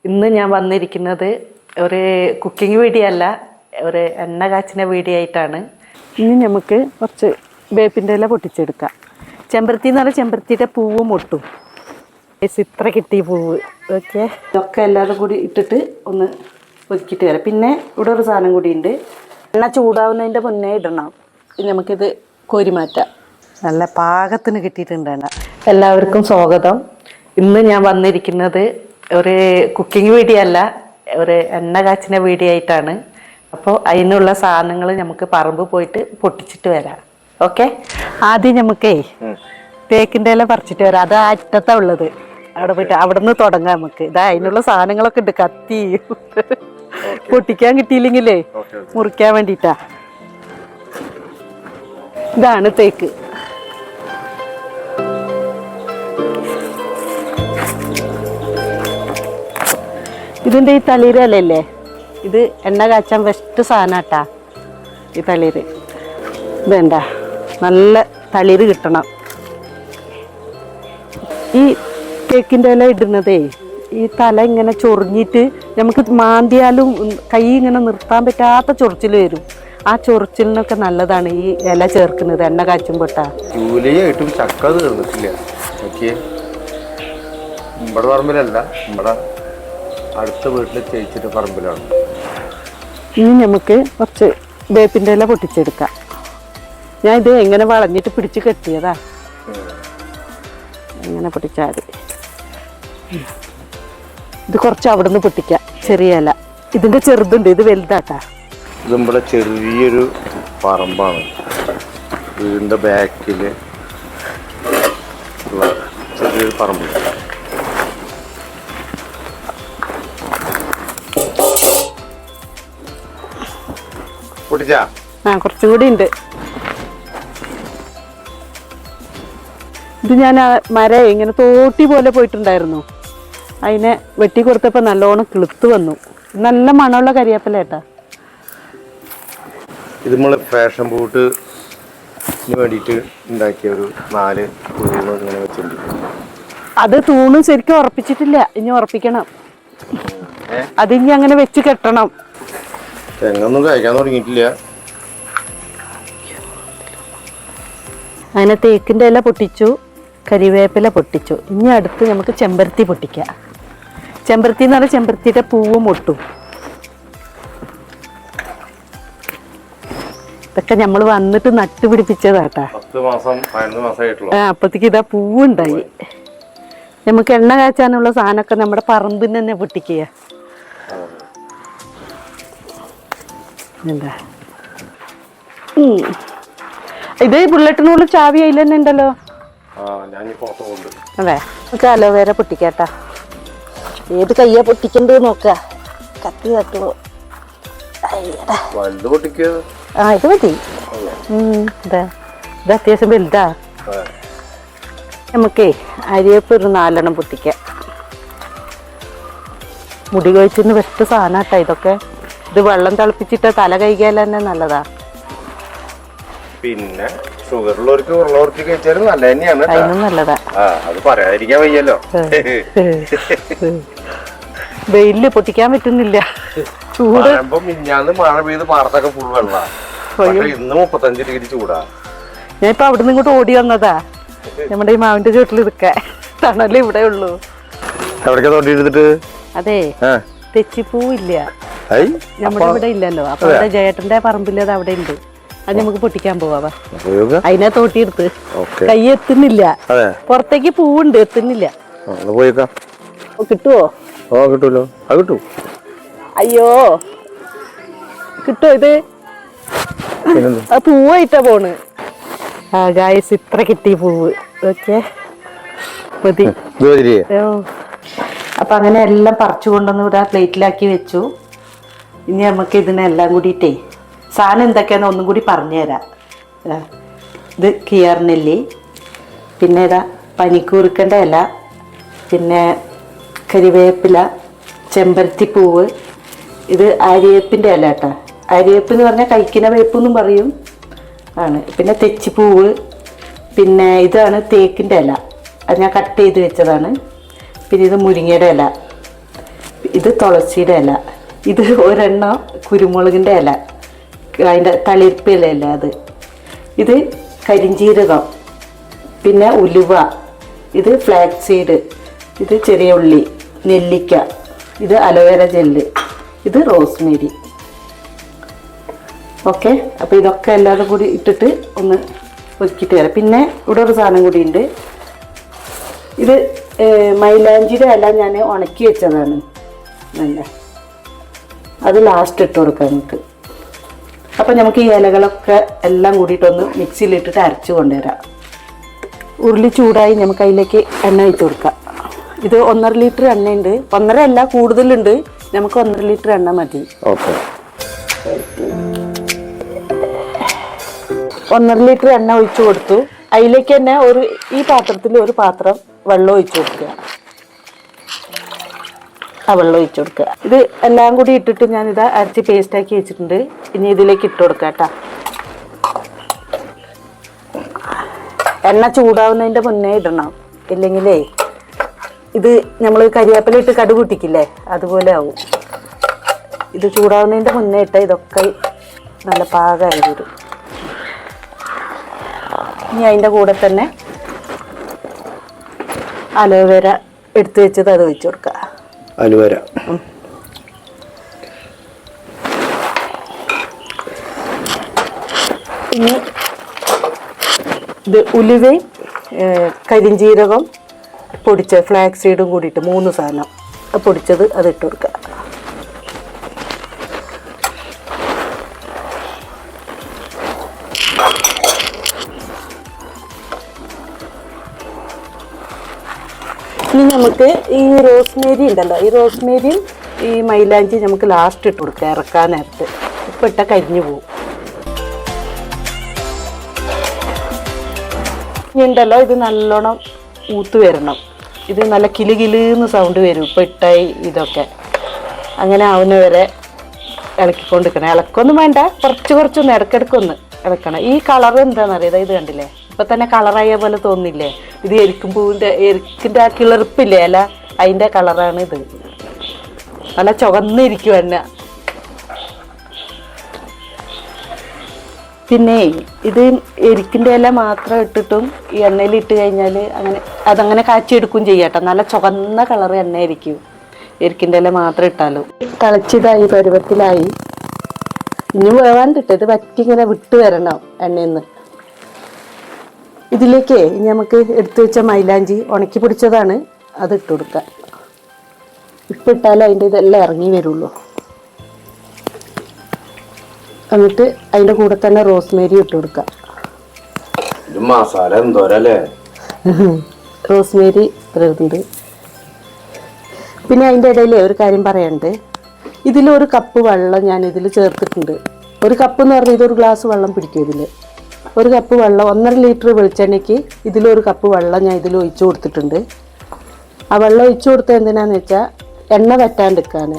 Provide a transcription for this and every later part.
ഇന്ന് ഞാൻ വന്നിരിക്കുന്നത് ഒരു കുക്കിംഗ് വീഡിയോ അല്ല, ഒരു എണ്ണ കാച്ചിന വീഡിയോ ആയിട്ടാണ്. ഇനി നമുക്ക് കുറച്ച് വേപ്പിൻ്റെ ഇല പൊട്ടിച്ചെടുക്കാം. ചെമ്പരത്തി എന്ന് പറഞ്ഞാൽ ചെമ്പരത്തിയുടെ പൂവ് മൊട്ടും ഇത്ര കിട്ടിയ പൂവ്. ഓക്കെ, ഇതൊക്കെ എല്ലാവരും കൂടി ഇട്ടിട്ട് ഒന്ന് ഒതുക്കിയിട്ട് വരാം. പിന്നെ ഇവിടെ ഒരു സാധനം കൂടി ഉണ്ട്, എണ്ണ ചൂടാവുന്നതിൻ്റെ മുന്നേ ഇടണം. പിന്നെ നമുക്കിത് കോരി മാറ്റാം. നല്ല പാകത്തിന് കിട്ടിയിട്ടുണ്ട് എണ്ണ. എല്ലാവർക്കും സ്വാഗതം. ഇന്ന് ഞാൻ വന്നിരിക്കുന്നത് ഒരു കുക്കിംഗ് വീഡിയോ അല്ല, ഒരു എണ്ണ കാച്ചിന വീഡിയോ ആയിട്ടാണ്. അപ്പോൾ അതിനുള്ള സാധനങ്ങൾ നമുക്ക് പറമ്പ് പോയിട്ട് പൊട്ടിച്ചിട്ട് വരാം. ഓക്കെ, ആദ്യം നമുക്കേ തേക്കിൻ്റെ ഇല പറിച്ചിട്ട് വരാം. അത് അറ്റത്താണ് ഉള്ളത്. അവിടെ പോയിട്ട് അവിടെ നിന്ന് തുടങ്ങാം നമുക്ക്. ഇതാ അതിനുള്ള സാധനങ്ങളൊക്കെ ഉണ്ട്, കത്തി പൊട്ടിക്കാൻ കിട്ടിയില്ലെങ്കിലേ മുറിക്കാൻ വേണ്ടിയിട്ടാ. ഇതാണ് തേക്ക്. ഇതിൻ്റെ ഈ തളിര് ഇലയില്ലേ, ഇത് എണ്ണ കാച്ചാൻ ബെസ്റ്റ് സാധനമാട്ടാ. ഈ തളിര് വേണ്ട, നല്ല തളിര് കിട്ടണം. ഈ തേക്കിൻ്റെ ഇല ഇടുന്നതേ ഈ തല ഇങ്ങനെ ചൊറിഞ്ഞിട്ട് നമുക്ക് മാന്തിയാലും കൈ ഇങ്ങനെ നിർത്താൻ പറ്റാത്ത ചൊറിച്ചിൽ വരും. ആ ചൊറിച്ചിലിനൊക്കെ നല്ലതാണ് ഈ ഇല ചേർക്കുന്നത് എണ്ണ കാച്ചുമ്പോട്ടാ. ജൂലൈയായിട്ടും ചക്ക തീർന്നിട്ടില്ല. നമ്മുടെ പറമ്പിലല്ല, നമ്മുടെ അടുത്ത വീട്ടിൽ ചേച്ചിയുടെ പറമ്പിലാണ്. ഇനി നമുക്ക് കുറച്ച് വേപ്പിൻ്റെ ഇല പൊട്ടിച്ചെടുക്കാം. ഞാൻ ഇത് എങ്ങനെ വളഞ്ഞിട്ട് പിടിച്ച് കെട്ടിയതാ. എങ്ങനെ പൊട്ടിച്ചാൽ മതി. ഇത് കുറച്ച് അവിടെ നിന്ന് പൊട്ടിക്കാം. ചെറിയ ഇല, ഇതിൻ്റെ ചെറുതുണ്ട്, ഇത് വലുതാട്ടാ. ഇത് നമ്മുടെ ചെറിയൊരു പറമ്പാണ്, വീടിൻ്റെ ബാക്കിൽ ചെറിയൊരു പറമ്പ്. പൊട്ടിച്ചാ കുറച്ചും കൂടി ഉണ്ട്. ഇത് ഞാൻ മരം ഇങ്ങനെ തോട്ടി പോലെ പോയിട്ടുണ്ടായിരുന്നു, അതിനെ വെട്ടി കൊടുത്തപ്പോൾ നല്ലോണം കിളുത്ത് വന്നു. നല്ല മണമുള്ള കരിയാപ്പല ഏട്ടാ. ഇത് നമ്മൾ ഫാഷൻ ബൂട്ടിന് വേണ്ടിയിട്ട് ഉണ്ടാക്കിയ ഒരു 4 തൂണ് ഇങ്ങനെ വെച്ചിട്ടുണ്ട്. അത് തൂണ് ശരിക്കും ഉറപ്പിച്ചിട്ടില്ല, ഇനി ഉറപ്പിക്കണം. അതിനി അങ്ങനെ വെച്ച് കെട്ടണം. തെങ്ങൊന്നും കഴിക്കാൻ തുടങ്ങിയിട്ടില്ല. അങ്ങനെ തേക്കിൻ്റെ ഇല പൊട്ടിച്ചു, കരിവേപ്പില പൊട്ടിച്ചു. ഇനി അടുത്ത് നമുക്ക് ചെമ്പരത്തി പൊട്ടിക്കാം. ചെമ്പരത്തി എന്ന് പറഞ്ഞാൽ ചെമ്പരത്തിയുടെ പൂവ് മൊട്ടും. ഇതൊക്കെ നമ്മൾ വന്നിട്ട് നട്ടുപിടിപ്പിച്ചതാട്ടാ. 10 മാസം 11 മാസമായിട്ടുള്ളൂ. അപ്പത്തേക്ക് ഇതാ പൂവുണ്ടായി. നമുക്ക് എണ്ണ കാച്ചാനുള്ള സാധനമൊക്കെ നമ്മുടെ പറമ്പിന് തന്നെ പൊട്ടിക്കുക. എന്താ ഇത് ബുള്ളറ്റിനുള്ള ചാവി അതിൽ തന്നെ ഉണ്ടല്ലോ. അതെ, നമുക്ക് അലോവേര പൊട്ടിക്കാട്ടാ. ഏത് കയ്യാ പൊട്ടിക്കണ്ടത് നോക്ക. കത്തി തട്ടുമോ? ഇത് മതി. ഇത് അത്യാവശ്യം വലുതാ. നമുക്കേ അരിയപ്പ് ഒരു 4 എണ്ണം പൊട്ടിക്കാം. മുടി കൊഴിച്ചിന് ബെസ്റ്റ് സാധനമാട്ടാ ഇതൊക്കെ. ഇത് വെള്ളം തിളപ്പിച്ചിട്ട് തല കഴുകിയാൽ തന്നെ നല്ലതാ. പിന്നെ ഷുഗറുള്ളവർക്ക് കഴിച്ചാലും നല്ല തന്നെയാണ്. അതിനും നല്ലതാ. അത് പറയാതിരിക്കാൻ വയ്യല്ലോ. വെയിലില് പൊട്ടിക്കാൻ പറ്റുന്നില്ല, ചൂട്. മിഞ്ഞാന്ന് മഴ പെയ്ത് പാടത്തൊക്കെ ഫുൾ വെള്ളാ. ഇന്ന് 35 ഡിഗ്രി ചൂടാ. ഞാൻ ഇപ്പൊ അവിടെ നിന്ന് ഇങ്ങോട്ട് ഓടി വന്നതാ. നമ്മുടെ ഈ മാവിന്റെ ചുവട്ടിൽ ഇരിക്കാൻ തണല് ഇവിടെ ഉള്ളൂ. അതെ, തെച്ചിപ്പൂവില്ല, നമ്മുടെ ഇവിടെ ഇല്ലല്ലോ. അപ്പൊ അവിടെ ജയേട്ടന്റെ പറമ്പില്ലത് അവിടെ ഉണ്ട്. അത് നമുക്ക് പൊട്ടിക്കാൻ പോവാ. അതിനെ തോട്ടിയെടുത്ത് കൈ എത്തുന്നില്ല, പുറത്തേക്ക് പൂവുണ്ട്, എത്തുന്നില്ല. കിട്ടുവോ? കിട്ടൂലോ. കിട്ടൂ. അയ്യോ, കിട്ടുവോ? ഇത് പൂവായിട്ടാ പോണ്. ഗായ്സ്, ഇത്ര കിട്ടിയ പൂവ്. ഓക്കെ, മതി. അപ്പൊ അങ്ങനെ എല്ലാം പറിച്ചു കൊണ്ടുവന്ന് ഇവിടെ പ്ലേറ്റിലാക്കി വെച്ചു. ഇനി നമുക്ക് ഇതിനെല്ലാം കൂടിയിട്ടേ സാധനം എന്തൊക്കെയാണെന്ന് ഒന്നും കൂടി പറഞ്ഞുതരാം. ഇത് കിയർനെല്ലി, പിന്നെ ഇതാ പനിക്കൂർക്കൻ്റെ ഇല, പിന്നെ കരിവേപ്പില, ചെമ്പരത്തിപ്പൂവ്, ഇത് അരിവേപ്പിൻ്റെ ഇല കേട്ടോ. അരിവേപ്പ് എന്ന് പറഞ്ഞാൽ കഴിക്കുന്ന വേപ്പെന്നും പറയും ആണ്. പിന്നെ തെച്ചിപ്പൂവ്, പിന്നെ ഇതാണ് തേക്കിൻ്റെ ഇല, അത് ഞാൻ കട്ട് ചെയ്ത് വെച്ചതാണ്. പിന്നെ ഇത് മുരിങ്ങയുടെ ഇല, ഇത് തുളസിയുടെ ഇല, ഇത് ഒരെണ്ണം കുരുമുളകിൻ്റെ ഇല, അതിൻ്റെ തളിർപ്പിലല്ല അത്. ഇത് കരിഞ്ജീരകം, പിന്നെ ഉലുവ, ഇത് ഫ്ലാക്സ് സീഡ്, ഇത് ചെറിയ ഉള്ളി, നെല്ലിക്ക, ഇത് അലോവേര ജെല്ല്, ഇത് റോസ്മേരി. ഓക്കെ, അപ്പോൾ ഇതൊക്കെ എല്ലാവരും കൂടി ഇട്ടിട്ട് ഒന്ന് ഒതുക്കിയിട്ട് വരാം. പിന്നെ ഇവിടെ ഒരു സാധനം കൂടി ഉണ്ട്. ഇത് മൈലാഞ്ചിയുടെ ഇല ഞാൻ ഉണക്കി വെച്ചതാണ്, നല്ല അത് ലാസ്റ്റ് ഇട്ട് കൊടുക്കാം നമുക്ക്. അപ്പം നമുക്ക് ഈ ഇലകളൊക്കെ എല്ലാം കൂടിയിട്ടൊന്ന് മിക്സിയിലിട്ടിട്ട് അരച്ച് കൊണ്ടുവരാം. ഉരുളി ചൂടായി നമുക്ക് അതിലേക്ക് എണ്ണ ഒഴിച്ച് കൊടുക്കാം. ഇത് 1.5 ലിറ്റർ എണ്ണയുണ്ട്, 1.5 അല്ല കൂടുതലുണ്ട്, നമുക്ക് 1.5 ലിറ്റർ എണ്ണ മതി. ഓക്കെ, 1.5 ലിറ്റർ എണ്ണ ഒഴിച്ചു കൊടുത്തു. അതിലേക്ക് തന്നെ ഈ പാത്രത്തിൽ ഒരു പാത്രം വെള്ളം ഒഴിച്ചു കൊടുക്കുക. ആ വെള്ളം ഒഴിച്ചു കൊടുക്കുക. ഇത് എല്ലാം കൂടി ഇട്ടിട്ട് ഞാനിത് അരച്ച് പേസ്റ്റാക്കി വെച്ചിട്ടുണ്ട്. ഇനി ഇതിലേക്ക് ഇട്ട് കൊടുക്കാം കേട്ടോ. എണ്ണ ചൂടാവുന്നതിൻ്റെ മുന്നേ ഇടണം, ഇല്ലെങ്കിലേ ഇത് നമ്മൾ കരിവേപ്പില ഇട്ട് കടുക് പൊട്ടിക്കില്ലേ, അതുപോലെ ആവും. ഇത് ചൂടാവുന്നതിൻ്റെ മുന്നേ ഇട്ടാൽ ഇതൊക്കെ നല്ല പാകമായി വരും. ഇനി അതിൻ്റെ കൂടെ തന്നെ അലോവേര എടുത്തു വെച്ചത് അത് വെച്ച് കൊടുക്കുക. അലോവേര ഇനി ഇത് ഉലുവയും കരിഞ്ജീരകം പൊടിച്ച ഫ്ലാക്സ് സീഡും കൂടിയിട്ട് 3 സാധനം പൊടിച്ചത് അത് ഇട്ട് കൊടുക്കുക. ഇനി നമുക്ക് ഈ റോസ്മേരി ഉണ്ടല്ലോ, ഈ റോസ്മേരിയും ഈ മൈലാഞ്ചി നമുക്ക് ലാസ്റ്റ് ഇട്ട് കൊടുക്കുക ഇറക്കാൻ നേരത്ത്. ഇപ്പം ഇട്ടാൽ കരിഞ്ഞു പോകും. ഇനി ഉണ്ടല്ലോ ഇത് നല്ലോണം ഊത്ത് വരണം. ഇത് നല്ല കിലുകിലെന്ന് സൗണ്ട് വരും ഇപ്പം ഇട്ടായി ഇതൊക്കെ. അങ്ങനെ ആവുന്ന വരെ ഇളക്കിക്കൊണ്ടിരിക്കണം. ഇളക്കൊന്നും വേണ്ട, കുറച്ചൊന്ന് ഇടയ്ക്കിടയ്ക്കൊന്ന് ഇളക്കണം. ഈ കളർ എന്താണെന്നറിയാം, ഇത് കണ്ടില്ലേ, ഇപ്പം തന്നെ കളറായ പോലെ തോന്നില്ലേ? ഇത് എരിക്കിൻ്റെ ആ കിളർപ്പില്ലേ അല്ല, അതിൻ്റെ കളറാണ് ഇത്. നല്ല ചുവന്നിരിക്കും എണ്ണ. പിന്നെ ഇത് എരിക്കിൻ്റെ ഇല മാത്രം ഇട്ടിട്ടും ഈ എണ്ണയിൽ ഇട്ട് കഴിഞ്ഞാൽ അതങ്ങനെ കാച്ചിയെടുക്കും ചെയ്യാട്ടോ. നല്ല ചുവന്ന കളർ എണ്ണ ആയിരിക്കും എരിക്കിൻ്റെ ഇല മാത്രം ഇട്ടാലും. തിളച്ചിതായി പരുവത്തിലായി. ഇനി വേവാണ്ടിട്ട് ഇത് വറ്റി ഇങ്ങനെ വിട്ട് വരണം എണ്ണയിൽ നിന്ന്. ഇതിലേക്ക് ഇനി നമുക്ക് എടുത്തു വെച്ച മൈലാഞ്ചി ഉണക്കി പിടിച്ചതാണ്, അത് ഇട്ട് കൊടുക്കുക. ഇപ്പം ഇട്ടാലും അതിൻ്റെ ഇതെല്ലാം ഇറങ്ങി വരുള്ളൂ. എന്നിട്ട് അതിൻ്റെ കൂടെ തന്നെ റോസ്മേരി ഇട്ട് കൊടുക്കുക. മസാല എന്തോരല്ലേ, റോസ്മേരി ഇത്രയുണ്ട്. പിന്നെ അതിൻ്റെ ഇടയിൽ ഒരു കാര്യം പറയാനുണ്ട്. ഇതിലൊരു കപ്പ് വെള്ളം ഞാൻ ഇതിൽ ചേർത്തിട്ടുണ്ട്. ഒരു കപ്പ് എന്ന് പറഞ്ഞാൽ ഇതൊരു ഗ്ലാസ് വെള്ളം പിടിക്കും. ഇതിൽ ഒരു കപ്പ് വെള്ളം, 1.5 ലിറ്റർ വെളിച്ചെണ്ണയ്ക്ക് ഇതിലൊരു കപ്പ് വെള്ളം ഞാൻ ഇതിൽ ഒഴിച്ചു കൊടുത്തിട്ടുണ്ട്. ആ വെള്ളം ഒഴിച്ചു കൊടുത്തത് എന്തിനാന്ന് വെച്ചാൽ എണ്ണ വറ്റാണ്ടിരിക്കാൻ.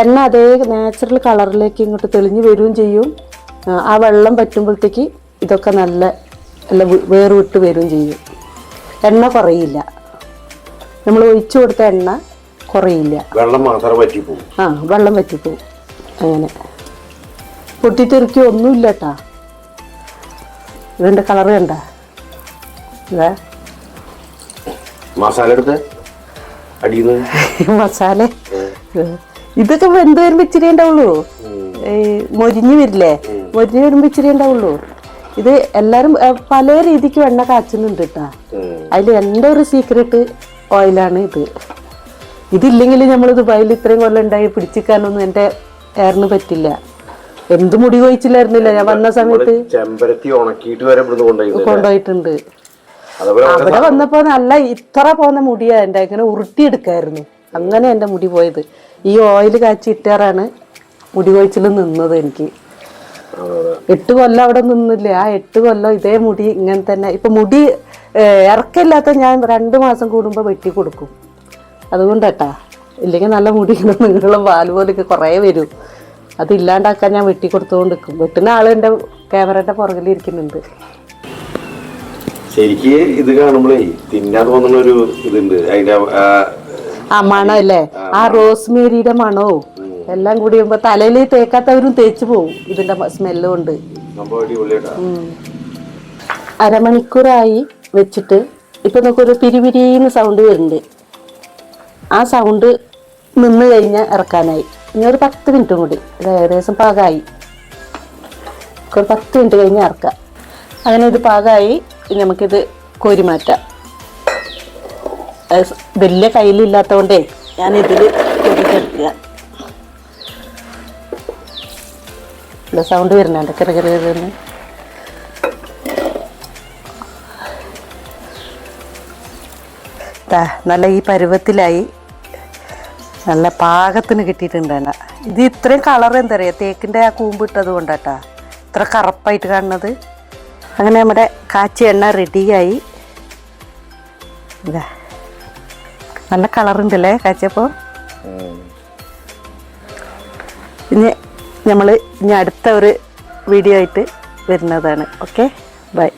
എണ്ണ അതേ നാച്ചുറൽ കളറിലേക്ക് ഇങ്ങോട്ട് തെളിഞ്ഞ് വരികയും ചെയ്യും. ആ വെള്ളം പറ്റുമ്പോഴത്തേക്ക് ഇതൊക്കെ നല്ല വേർവിട്ട് വരികയും ചെയ്യും. എണ്ണ കുറയില്ല, നമ്മൾ ഒഴിച്ചു കൊടുത്ത എണ്ണ കുറയില്ല, വെള്ളം മാത്രം വറ്റിപ്പോവും. വെള്ളം വറ്റിപ്പോവും. അങ്ങനെ പൊട്ടിത്തെറിക്കുക ഒന്നുമില്ല കേട്ടാ. ഇതിൻ്റെ കളറ് കണ്ട മസാല എടുത്ത് അടിയുന്നു. മസാല ഇതൊക്കെ വെന്ത് വരുമ്പോൾ ഇച്ചിരി ഉണ്ടാവുള്ളൂ. മൊരിഞ്ഞ് വരില്ലേ, മൊരിഞ്ഞ് വരുമ്പോൾ ഇച്ചിരി ഉണ്ടാവുള്ളൂ. ഇത് എല്ലാവരും പല രീതിക്ക് എണ്ണ കാച്ചുന്നുണ്ട് കേട്ടാ. അതിൽ എൻ്റെ ഒരു സീക്രട്ട് ഓയിലാണ് ഇത്. ഇതില്ലെങ്കിൽ നമ്മൾ ദുബായിൽ ഇത്രയും കൊല്ലം ഉണ്ടായി പിടിച്ചിക്കാനൊന്നും എൻ്റെ എയറിന് പറ്റില്ല. എന്ത് മുടി കൊഴിച്ചില്ലായിരുന്നില്ല ഞാൻ വന്ന സമയത്ത്. കൊണ്ടുപോയിട്ടുണ്ട്. അവിടെ വന്നപ്പോ നല്ല ഇത്ര പോകുന്ന മുടിയാ എൻ്റെ, ഇങ്ങനെ ഉരുട്ടിയെടുക്കായിരുന്നു. അങ്ങനെ എൻ്റെ മുടി പോയത്. ഈ ഓയിൽ കാച്ചി ഇട്ടാറാണ് മുടി കൊഴിച്ചിൽ നിന്നത് എനിക്ക്. 8 കൊല്ലം അവിടെ നിന്നില്ല. ആ 8 കൊല്ലം ഇതേ മുടി ഇങ്ങനെ തന്നെ. ഇപ്പൊ മുടി ഇറക്കില്ലാത്ത ഞാൻ 2 മാസം കൂടുമ്പോൾ വെട്ടി കൊടുക്കും. അതുകൊണ്ടേട്ടാ, ഇല്ലെങ്കിൽ നല്ല മുടി നിങ്ങളും പാല് പോലൊക്കെ കുറേ വരും. അതില്ലാണ്ടാക്കാൻ ഞാൻ വെട്ടി കൊടുത്തുകൊണ്ട് നിൽക്കും. വെട്ടുന്ന ആള് എൻ്റെ ക്യാമറയുടെ പുറകിലിരിക്കുന്നുണ്ട്. ശരിക്ക് ഇത് കാണുമ്പോഴേ തിന്നാൻ തോന്നുന്ന ഒരു ഇതുണ്ട്. അതിന്റെ ആ മണം അല്ലേ, ആ റോസ്മേരിയുടെ മണവും എല്ലാം കൂടി ആകുമ്പോ തലയിൽ തേക്കാത്തവരും തേച്ച് പോവും ഇതിന്റെ സ്മെല്ല് കൊണ്ട്. അരമണിക്കൂറായി വെച്ചിട്ട് ഇപ്പൊ നമുക്കൊരു പിരിപിരിന്ന് സൗണ്ട് വരുന്നുണ്ട്. ആ സൗണ്ട് നിന്ന് കഴിഞ്ഞാൽ ഇറക്കാനായി. ഇനി ഒരു 10 മിനിറ്റും കൂടി, ഇത് ഏകദേശം പാകമായി. ഒരു 10 മിനിറ്റ് കഴിഞ്ഞ് ഇറക്കാം. അങ്ങനെ ഇത് പാകമായി. നമുക്കിത് കോരി മാറ്റാം. വലിയ കയ്യിലില്ലാത്തതുകൊണ്ടേ ഞാനിതിൽ കോരിച്ചെടുക്കുക. സൗണ്ട് വരുന്നുണ്ട് കിറകിറന്ന്. നല്ല ഈ പരുവത്തിലായി, നല്ല പാകത്തിന് കിട്ടിയിട്ടുണ്ടാണ്. ഇത് ഇത്രയും കളർ എന്താ പറയുക, തേക്കിൻ്റെ ആ കൂമ്പിട്ടത് കൊണ്ടാട്ടാ ഇത്ര കറുപ്പായിട്ട് കാണുന്നത്. അങ്ങനെ നമ്മുടെ കാച്ചിയ എണ്ണ റെഡിയായി. ഇതാ നല്ല കളറുണ്ടല്ലേ കാച്ചിയപ്പോൾ. ഇനി നമ്മൾ അടുത്ത ഒരു വീഡിയോ ആയിട്ട് വരുന്നതാണ്. Okay, by.